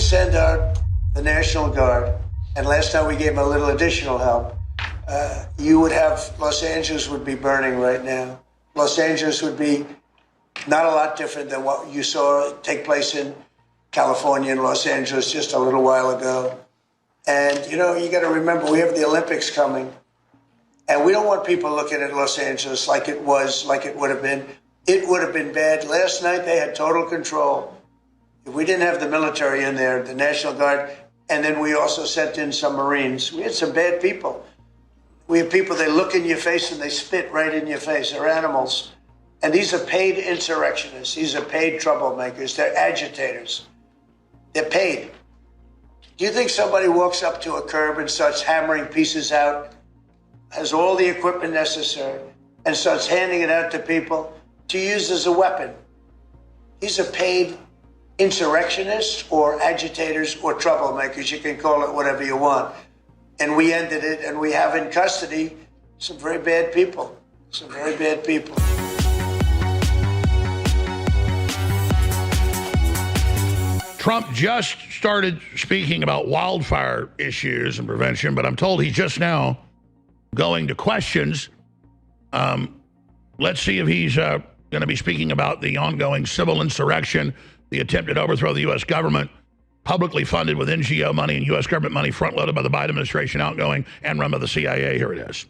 send out the National Guard, and last time we gave them a little additional help, you would have, Los Angeles would be burning right now. Los Angeles would be not a lot different than what you saw take place in California and Los Angeles just a little while ago. And, you know, you got to remember, we have the Olympics coming. And we don't want people looking at Los Angeles like it was, like it would have been. It would have been bad. Last night, they had total control. If we didn't have the military in there, the National Guard, and then we also sent in some Marines, we had some bad people. We have people, they look in your face and they spit right in your face. They're animals. And these are paid insurrectionists. These are paid troublemakers. They're agitators. They're paid. Do you think somebody walks up to a curb and starts hammering pieces out, has all the equipment necessary, and starts handing it out to people to use as a weapon? These are paid insurrectionists or agitators or troublemakers. You can call it whatever you want. And we ended it, and we have in custody some very bad people. Some very bad people. Trump just started speaking about wildfire issues and prevention, but I'm told he's just now going to questions. Let's see if he's going to be speaking about the ongoing civil insurrection, the attempted overthrow of the U.S. government, publicly funded with NGO money and U.S. government money front-loaded by the Biden administration, outgoing and run by the CIA. Here it is.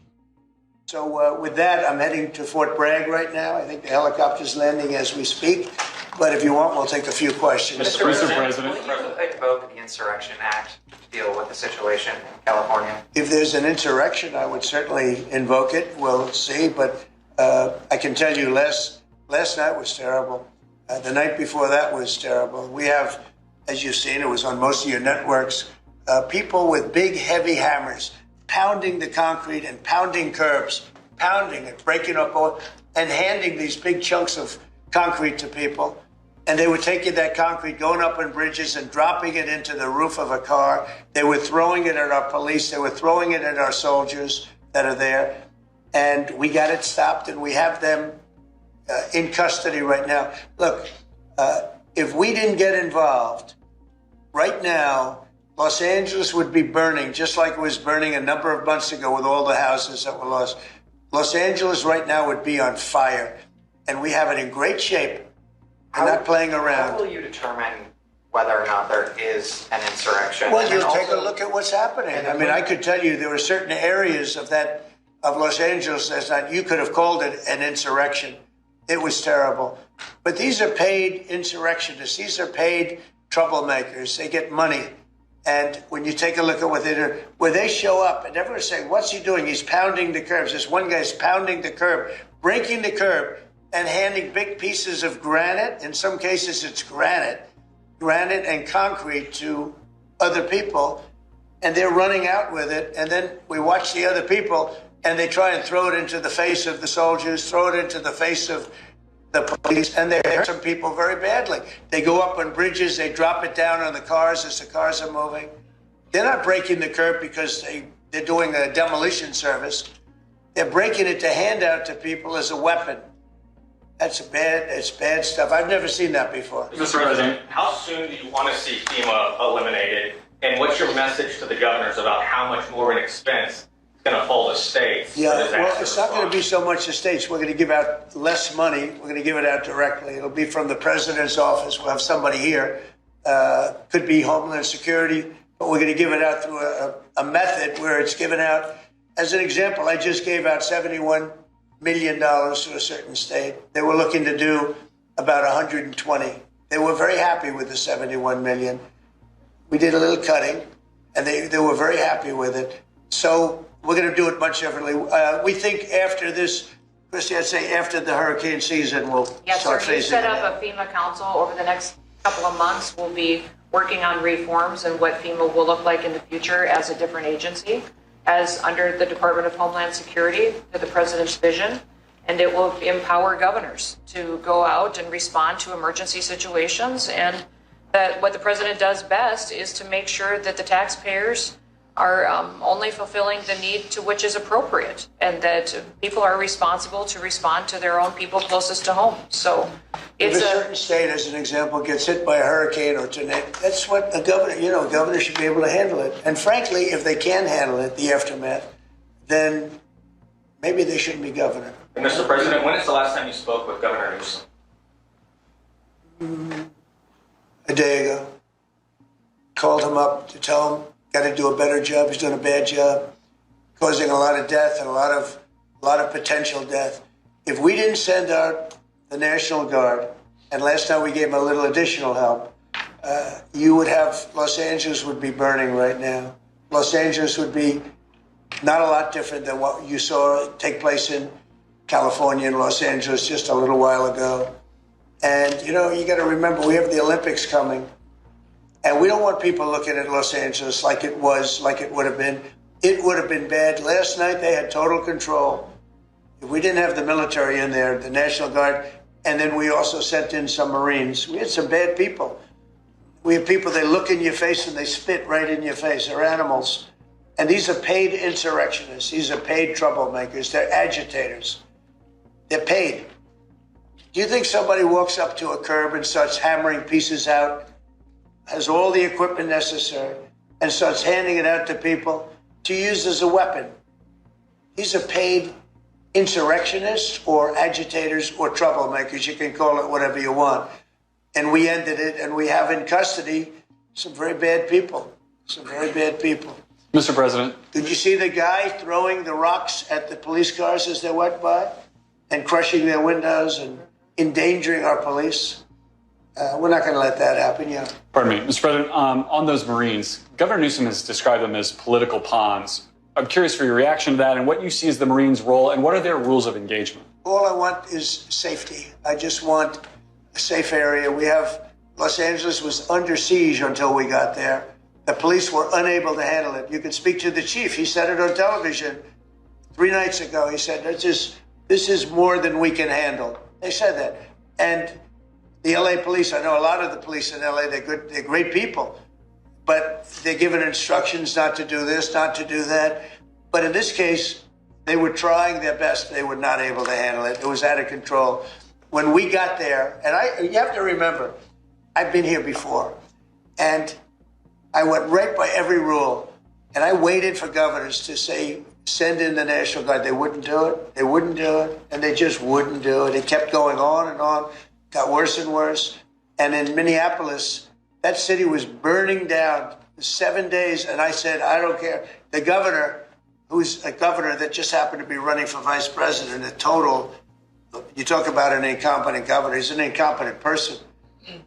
So with that, I'm heading to Fort Bragg right now. I think the helicopter's landing as we speak. But if you want, we'll take a few questions. Mr. President, will you invoke the Insurrection Act to deal with the situation in California? If there's an insurrection, I would certainly invoke it. We'll see. But I can tell you, last night was terrible. The night before that was terrible. We have, as you've seen, it was on most of your networks, people with big, heavy hammers pounding the concrete and pounding curbs, pounding it, breaking up, and handing these big chunks of concrete to people. And they were taking that concrete, going up on bridges and dropping it into the roof of a car. They were throwing it at our police. They were throwing it at our soldiers that are there. And we got it stopped, and we have them in custody right now. Look, if we didn't get involved, right now, Los Angeles would be burning, just like it was burning a number of months ago with all the houses that were lost. Los Angeles right now would be on fire, and we have it in great shape. We're not playing around. How will you determine whether or not there is an insurrection? Well, you'll take a look at what's happening. I mean, I could tell you there were certain areas of Los Angeles that you could have called it an insurrection. It was terrible. But these are paid insurrectionists. These are paid troublemakers. They get money. And when you take a look at what they do, where they show up and everyone's saying, what's he doing? He's pounding the curbs. This one guy's pounding the curb, breaking the curb, and handing big pieces of granite. In some cases, it's granite and concrete to other people. And they're running out with it. And then we watch the other people, and they try and throw it into the face of the soldiers, throw it into the face of the police, and they hurt some people very badly. They go up on bridges, they drop it down on the cars as the cars are moving. They're not breaking the curb because they're doing a demolition service. They're breaking it to hand out to people as a weapon. It's bad stuff. I've never seen that before. Mr. President, how soon do you want to see FEMA eliminated? And what's your message to the governors about how much more of an expense going to fall to states? Yeah, well, it's not going to be so much to states. We're going to give out less money. We're going to give it out directly. It'll be from the president's office. We'll have somebody here. Could be Homeland Security, but we're going to give it out through a method where it's given out. As an example, I just gave out $71 million to a certain state. They were looking to do about 120. They were very happy with the 71 million. We did a little cutting, and they were very happy with it. So we're going to do it much differently. We think after this, Christy, I'd say after the hurricane season, we'll start phasing it in. You set up a FEMA council over the next couple of months. We'll be working on reforms and what FEMA will look like in the future as a different agency, as under the Department of Homeland Security to the president's vision. And it will empower governors to go out and respond to emergency situations. And that what the president does best is to make sure that the taxpayers are only fulfilling the need to which is appropriate, and that people are responsible to respond to their own people closest to home. So If it's a certain state, as an example, gets hit by a hurricane or tornado, that's what a governor should be able to handle it. And frankly, if they can handle it, the aftermath, then maybe they shouldn't be governor. And Mr. President, when is the last time you spoke with Governor Newsom? A day ago, called him up to tell him, got to do a better job. He's doing a bad job, causing a lot of death and a lot of potential death. If we didn't send out the National Guard, and last time we gave him a little additional help, Los Angeles would be burning right now. Los Angeles would be not a lot different than what you saw take place in California and Los Angeles just a little while ago. And, you got to remember, we have the Olympics coming. And we don't want people looking at Los Angeles like it would have been. It would have been bad. Last night, they had total control. If we didn't have the military in there, the National Guard, and then we also sent in some Marines, we had some bad people. We have people, they look in your face and they spit right in your face. They're animals. And these are paid insurrectionists. These are paid troublemakers. They're agitators. They're paid. Do you think somebody walks up to a curb and starts hammering pieces out, has all the equipment necessary, and starts handing it out to people to use as a weapon? These are paid insurrectionists or agitators or troublemakers. You can call it whatever you want. And we ended it, and we have in custody some very bad people. Some very bad people. Mr. President. Did you see the guy throwing the rocks at the police cars as they went by and crushing their windows and endangering our police? We're not going to let that happen, Pardon me, Mr. President, on those Marines, Governor Newsom has described them as political pawns. I'm curious for your reaction to that and what you see as the Marines' role and what are their rules of engagement? All I want is safety. I just want a safe area. Los Angeles was under siege until we got there. The police were unable to handle it. You can speak to the chief. He said it on television 3 nights ago. He said, this is more than we can handle. They said that. And the LA police, I know a lot of the police in LA, they're great people, but they're given instructions not to do this, not to do that. But in this case, they were trying their best. They were not able to handle it. It was out of control. When we got there, and you have to remember, I've been here before, and I went right by every rule, and I waited for governors to say, send in the National Guard. They wouldn't do it. They wouldn't do it, and they just wouldn't do it. It kept going on and on, got worse and worse. And in Minneapolis, that city was burning down for 7 days, and I said, I don't care. The governor, who's a governor that just happened to be running for vice president, you talk about an incompetent governor. He's an incompetent person.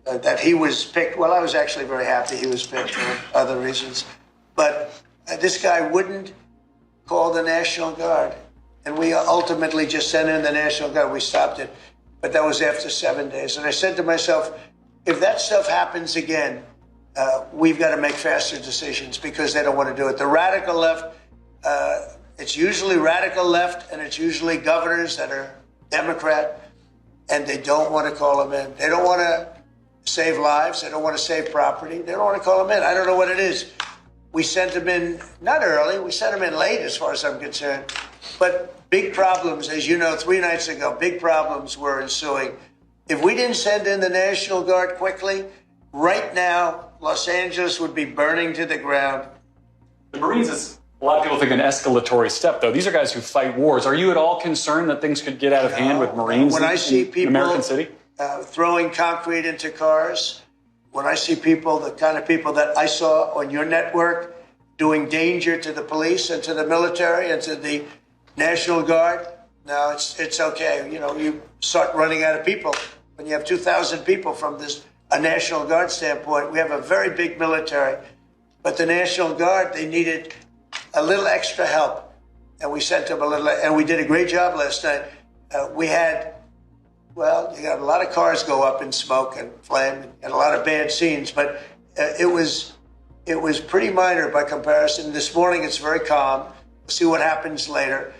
That he was picked. Well, I was actually very happy he was picked for other reasons. But this guy wouldn't call the National Guard. And we ultimately just sent in the National Guard. We stopped it. But that was after 7 days. And I said to myself, if that stuff happens again, we've got to make faster decisions because they don't want to do it. The radical left, it's usually radical left, and it's usually governors that are Democrat, and they don't want to call them in. They don't want to save lives. They don't want to save property. They don't want to call them in. I don't know what it is. We sent them in, not early, we sent them in late as far as I'm concerned. But big problems, as you know, 3 nights ago, big problems were ensuing. If we didn't send in the National Guard quickly, right now, Los Angeles would be burning to the ground. The Marines is, a lot of people think, an escalatory step, though. These are guys who fight wars. Are you at all concerned that things could get out of hand with Marines when I see people in American City? Throwing concrete into cars, when I see people, the kind of people that I saw on your network doing danger to the police and to the military and to the National Guard, no, it's okay. You start running out of people. When you have 2,000 people from a National Guard standpoint, we have a very big military. But the National Guard, they needed a little extra help. And we sent them a little, and we did a great job last night. You got a lot of cars go up in smoke and flame and a lot of bad scenes, but it was pretty minor by comparison. This morning, it's very calm. We'll see what happens later.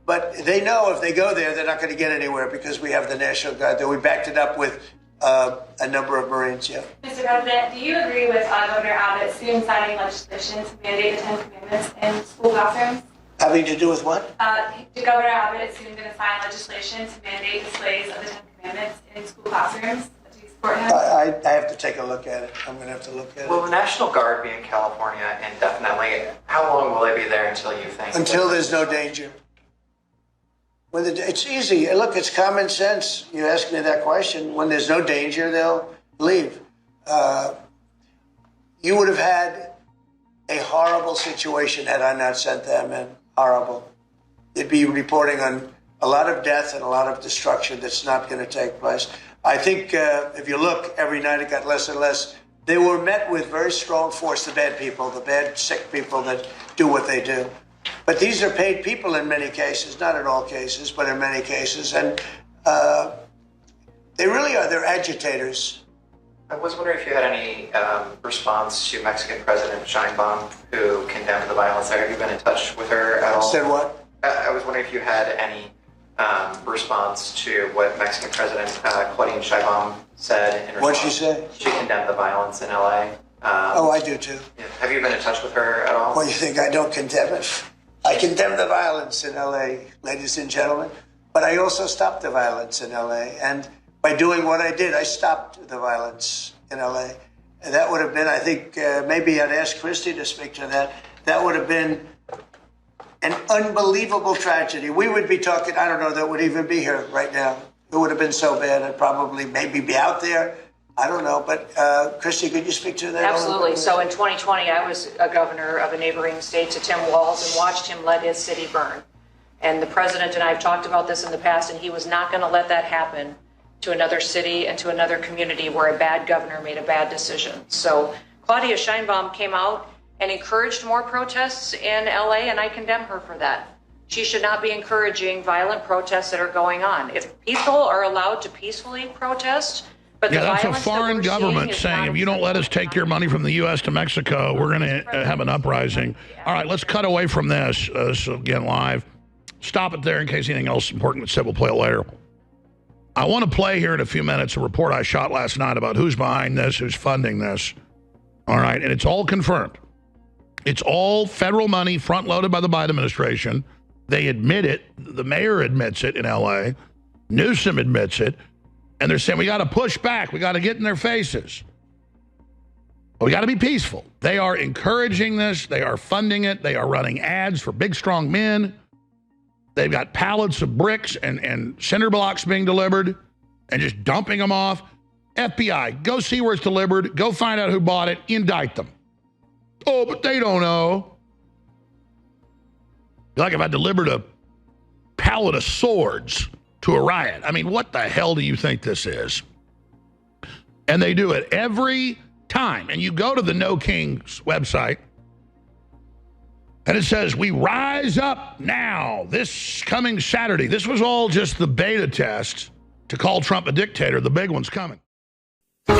But they know if they go there, they're not going to get anywhere because we have the National Guard there. We backed it up with a number of Marines, yeah. Mr. President, do you agree with Governor Abbott soon signing legislation to mandate the 10 Commandments in school classrooms? Having to do with what? Governor Abbott is soon going to sign legislation to mandate displays of the 10 Commandments in school classrooms. Do you support him? I have to take a look at it. I'm going to have to look at Will it. the National Guard be in California indefinitely? How long will they be there until you think? Until there's no danger. It's easy. Look, it's common sense. You ask me that question. When there's no danger, they'll leave. You would have had a horrible situation had I not sent them in. Horrible. They'd be reporting on a lot of death and a lot of destruction that's not going to take place. I think if you look, every night it got less and less. They were met with very strong force, the bad people, the bad, sick people that do what they do. But these are paid people in many cases, not in all cases, but in many cases. And they really are, they're agitators. I was wondering if you had any response to Mexican President Sheinbaum, who condemned the violence there. Have you been in touch with her at all? Said what? I was wondering if you had any response to what Mexican President Claudine Sheinbaum said in response. What'd she say? She condemned the violence in LA. Oh, I do too. Yeah. Have you been in touch with her at all? Well, you think I don't condemn it? I condemn the violence in LA, ladies and gentlemen, but I also stopped the violence in LA. And by doing what I did, I stopped the violence in LA. And that would have been, I think, maybe I'd ask Christie to speak to that. That would have been an unbelievable tragedy. We would be talking, I don't know that would even be here right now. It would have been so bad. I'd probably maybe be out there. I don't know. But Christie, could you speak to that? Absolutely. So in 2020, I was a governor of a neighboring state to Tim Walz and watched him let his city burn. And the president and I have talked about this in the past, and he was not going to let that happen to another city and to another community where a bad governor made a bad decision. So Claudia Sheinbaum came out and encouraged more protests in LA, and I condemn her for that. She should not be encouraging violent protests that are going on. If people are allowed to peacefully protest, but Yeah, the that's a violence that foreign we're government seeing is saying, not if you don't let us take your money from the U.S. to Mexico, we're going to have an uprising. All right, let's cut away from this. So again, live. Stop it there in case anything else important that's said. We'll play it later. I want to play here in a few minutes a report I shot last night about who's behind this, who's funding this. All right, and it's all confirmed. It's all federal money front-loaded by the Biden administration. They admit it. The mayor admits it in L.A. Newsom admits it. And they're saying, we got to push back. We got to get in their faces. But we got to be peaceful. They are encouraging this. They are funding it. They are running ads for big, strong men. They've got pallets of bricks and cinder blocks being delivered and just dumping them off. FBI, go see where it's delivered. Go find out who bought it. Indict them. Oh, but they don't know. Like if I delivered a pallet of swords to a riot. I mean, what the hell do you think this is? And they do it every time. And you go to the No Kings website, and it says, we rise up now, this coming Saturday. This was all just the beta test to call Trump a dictator. The big one's coming. So